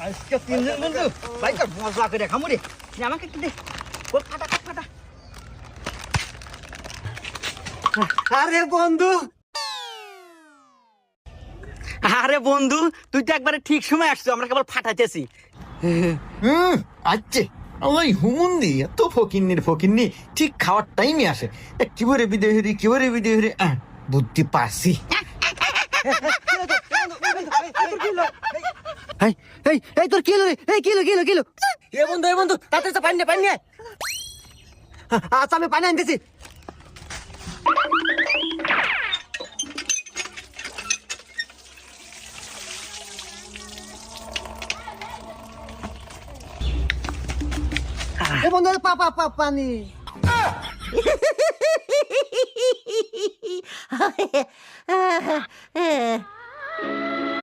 আজকে তিনজন বন্ধু বাইকে মজা করে খামু রে। আমাকে একটু দে, ওর ফাটা কাট ফাটা। আরে বন্ধু, আরে বন্ধু, তুই তো একবারে ঠিক সময় আসছো, আমরা কেবল ফাটাইতেছি। আচ্ছা, ওই হুমুন্দি এত ফকিন্নি ঠিক খাওয়ার টাইমে আসে। কিভাবে বিদেয় হরি, কিভাবে বিদেয় হরি, বুদ্ধি পারছি। এই তোর কি হলো রে? এই কি হলো? এ বন্ধু তাতে পানি নে। আচ্ছা আমি পানি আনতেছি। এ বন্ধু পানি।